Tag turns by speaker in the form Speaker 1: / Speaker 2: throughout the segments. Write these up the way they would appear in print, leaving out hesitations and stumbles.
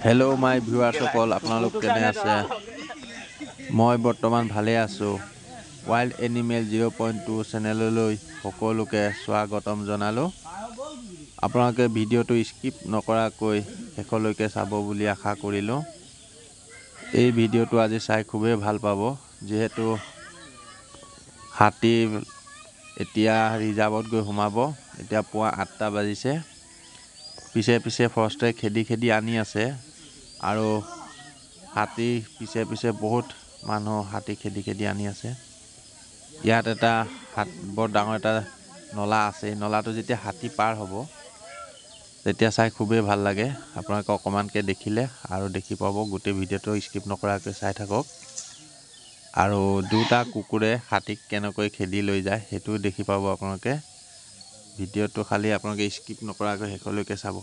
Speaker 1: Hello' মাই ভিউৱাৰসকল, আপোনালোক কেনে আছে? মই বৰ্তমান ভালে আছোঁ। ৱাইল্ড এনিমেল 0.2 চেনেললৈ সকলোকে স্বাগতম জনালোঁ। আপোনালোকে ভিডিঅ'টো স্কিপ নকৰাকৈ শেষলৈকে চাব বুলি আশা কৰিলোঁ। এই ভিডিঅ'টো আজি চাই খুবেই ভাল পাব, যিহেতু হাতী এতিয়া ৰিজাৰ্ভত গৈ সোমাব। এতিয়া পুৱা 8টা বাজিছে। পিছে পিছে ফৰেষ্টে খেদি আনি আছে আৰু হাতী পিছে বহুত মানুহ হাতী খেদি আনি আছে। ইয়াত এটা বৰ ডাঙৰ এটা নলা আছে। নলাটো যেতিয়া হাতী পাৰ হ'ব তেতিয়া চাই খুবেই ভাল লাগে। আপোনালোকে অকণমানকৈ দেখিলে আৰু দেখি পাব। গোটেই ভিডিঅ'টো স্কিপ নকৰাকৈ চাই থাকক। আৰু দুটা কুকুৰে হাতীক কেনেকৈ খেদি লৈ যায় সেইটোও দেখি পাব আপোনালোকে। ভিডিঅ'টো খালি আপোনালোকে স্কিপ নকৰাকৈ শেষলৈকে চাব।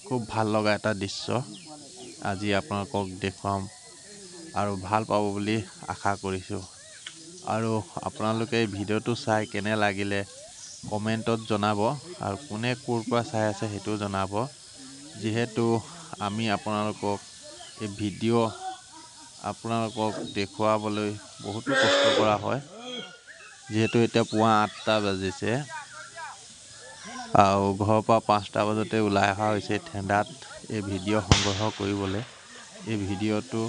Speaker 1: খুব ভাল লগা এটা দৃশ্য আজি আপোনালোকক দেখুৱাম আৰু ভাল পাব বুলি আশা কৰিছোঁ। আৰু আপোনালোকে ভিডিঅ'টো চাই কেনে লাগিলে কমেণ্টত জনাব আৰু কোনে ক'ৰ পৰা চাই আছে সেইটোও জনাব। যিহেতু আমি আপোনালোকক এই ভিডিঅ' আপোনালোকক দেখুৱাবলৈ বহুতো কষ্ট কৰা হয়। যিহেতু এতিয়া পুৱা 8টা বাজিছে আৰু ঘৰৰ পৰা 5টা বজাতে ওলাই অহা হৈছে ঠেণ্ডাত এই ভিডিঅ' সংগ্ৰহ কৰিবলৈ। এই ভিডিঅ'টো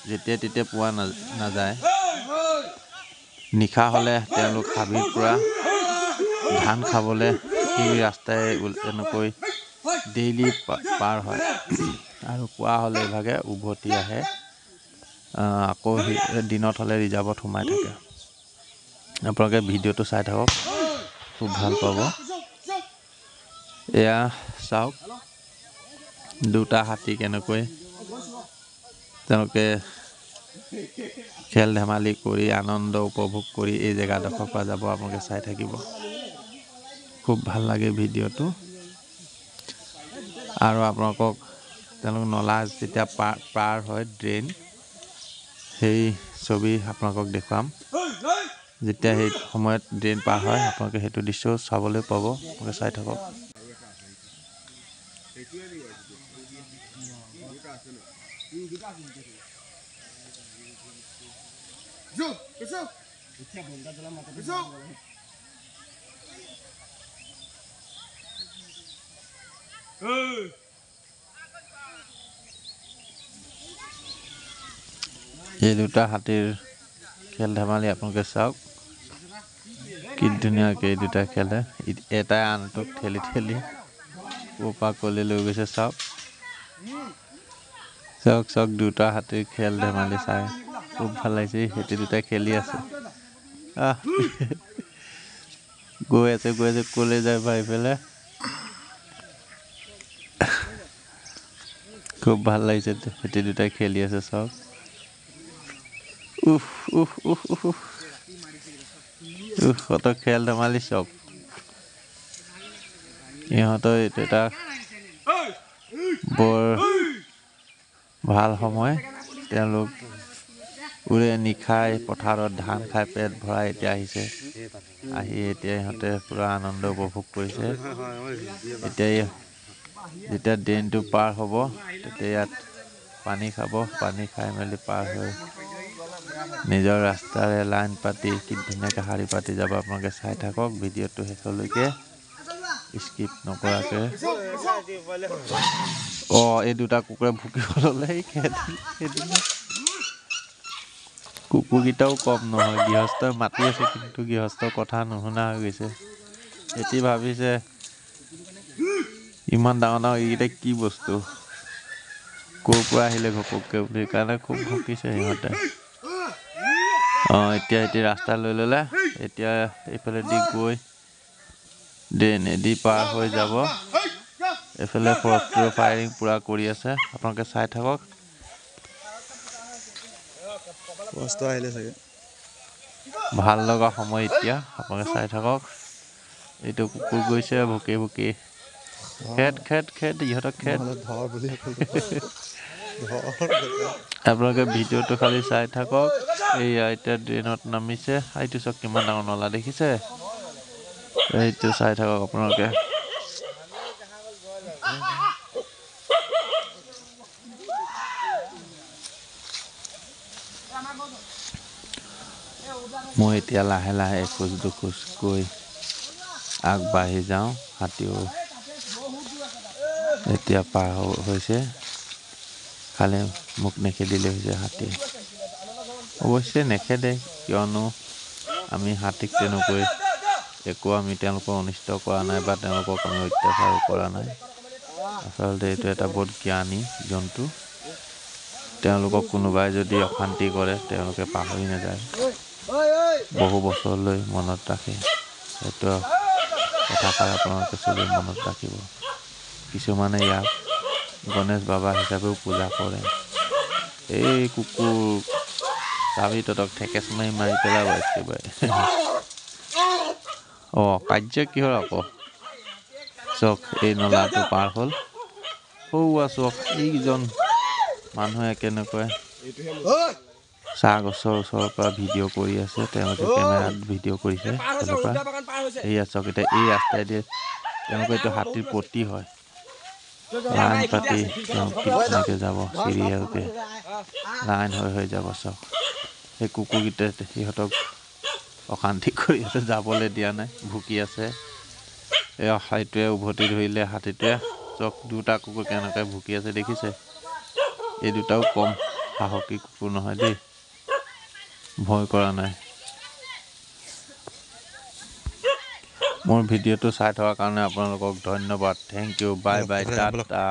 Speaker 1: যেতিয়া তেতিয়া পোৱা নাযায়। নিশা হ'লে তেওঁলোক হাবিৰ পৰা ধান খাবলৈ সেই ৰাস্তাই এনেকৈ ডেইলি পাৰ হয় আৰু পুৱা হ'লে ইভাগে উভতি আহে। আকৌ দিনত হ'লে ৰিজাৰ্ভত সোমাই থাকে। আপোনালোকে ভিডিঅ'টো চাই থাকক, খুব ভাল পাব। এয়া চাওক, দুটা হাতী কেনেকৈ তেওঁলোকে খেল ধেমালি কৰি আনন্দ উপভোগ কৰি এই জেগাডোখৰ পৰা যাব। আপোনালোকে চাই থাকিব, খুব ভাল লাগে ভিডিঅ'টো। আৰু আপোনালোকক তেওঁলোক নলা যেতিয়া পাৰ হয় ড্ৰেইন, সেই ছবি আপোনালোকক দেখুৱাম। যেতিয়া সেই সময়ত ড্ৰেইন পাৰ হয় আপোনালোকে সেইটো দৃশ্যও চাবলৈ পাব। আপোনালোকে চাই থাকক। এই দুটা হাতীৰ খেল ধেমালি আপোনালোকে চাওক, কি ধুনীয়াকৈ এই দুটা খেলে। এটাই আনটোক ঠেলি ক'ৰ পৰা ক'লৈ লৈ গৈছে চাওক। চাওক দুটা হাতীৰ খেল ধেমালি চাই খুব ভাল লাগিছে। সিহঁতি দুটাই খেলি আছে। গৈ আছে ক'লৈ যায় বা এইফালে। খুব ভাল লাগিছে, সিহঁতি দুটাই খেলি আছে চাওক। সিহঁতৰ খেল ধেমালি চাওক। ইহঁতৰ এইটো এটা বৰ ভাল সময়। তেওঁলোক নিশাই পথাৰত ধান খাই পেট ভৰাই এতিয়া আহিছে। এতিয়া ইহঁতে পুৰা আনন্দ উপভোগ কৰিছে। এতিয়া যেতিয়া ড্ৰেইনটো পাৰ হ'ব তেতিয়া ইয়াত পানী খাব। পানী খাই মেলি পাৰ হৈ নিজৰ ৰাস্তাৰে লাইন পাতি কি ধুনীয়াকৈ শাৰী পাতি যাব। আপোনালোকে চাই থাকক ভিডিঅ'টো শেষলৈকে স্কিপ নকৰাকৈ। এই দুটা কুকুৰে ভুকিব ল'লে। কুকুৰকেইটাও কম নহয়। গৃহস্থই মাতি আছে কিন্তু গৃহস্থৰ কথা নুশুনা হৈ গৈছে। সিহঁতি ভাবিছে ইমান ডাঙৰ এইকেইটা কি বস্তু, ক'ৰ পৰা আহিলে ঘপককৈ বুলি, সেইকাৰণে খুব ভুকিছে সিহঁতে। এতিয়া ৰাস্তা লৈ ল'লে। এতিয়া এইফালেদি গৈ ড্ৰেইনেদি পাৰ হৈ যাব। এইফালে ফৰেষ্টৰ ফায়াৰিং পুৰা কৰি আছে। আপোনালোকে চাই থাকক। ভাল লগা সময় এতিয়া, আপোনালোকে চাই থাকক। এইটো কুকুৰ গৈছে ভুকি খেদ ইহঁতক খেদ। আপোনালোকে ভিডিঅ'টো খালি চাই থাকক। এইয়া এতিয়া ড্ৰেইনত নামিছে। এইটো চাওক কিমান ডাঙৰ নলা দেখিছে। এইটো চাই থাকক আপোনালোকে। এতিয়া লাহে লাহে এখোজ দুখোজকৈ আগবাঢ়ি যাওঁ। হাতীও এতিয়া পাৰ হৈছে, খালি মোক নেখেদিলে হৈছে হাতীয়ে। অৱশ্যে নেখেদে, কিয়নো আমি হাতীক তেনেকৈ একো আমি তেওঁলোকক অনিষ্ট কৰা নাই বা তেওঁলোকক আমি অত্যাচাৰ কৰা নাই। আচলতে এইটো এটা বহুত জ্ঞানী জন্তু। তেওঁলোকক কোনোবাই যদি অশান্তি কৰে তেওঁলোকে পাহৰি নাযায়, বহু বছৰলৈ মনত ৰাখে। সেইটো কথাষাৰ আপোনালোকে চবেই মনত ৰাখিব। কিছুমানে ইয়াক গণেশ বাবা হিচাপেও পূজা কৰে। এই কুকুৰ চাবি তহঁতক ঠেকেচ মাৰি মাৰি পেলাব একেবাৰে। কাৰ্য কিহৰ আকৌ? চক এই নলাটো পাৰ হ'ল, চক এইজন মানুহে কেনেকৈ চাহ গছৰ ওচৰৰ পৰা ভিডিঅ' কৰি আছে। তেওঁলোকে কেমেৰাত ভিডিঅ' কৰিছে। এয়া চক এতিয়া এই ৰাস্তাইদি তেওঁলোকে এইটো হাতীৰ পতি হয়, লাইন পাতি এনেকে যাব, চিৰিয়েলকে লাইন হৈ যাব। চক সেই কুকুৰকেইটাই সিহঁতক অশান্তি কৰি আছে, যাবলৈ দিয়া নাই, ভুকি আছে। এই সেইটোৱে উভতি ধৰিলে হাতীটোৱে। চক দুটা কুকুৰ কেনেকৈ ভুকি আছে দেখিছে? এই দুটাও কম সাহসী কুকুৰ নহয় দেই, ভয় কৰা নাই। মোৰ ভিডিঅ'টো চাই থকাৰ কাৰণে আপোনালোকক ধন্যবাদ। Thank you, bye bye, Tata.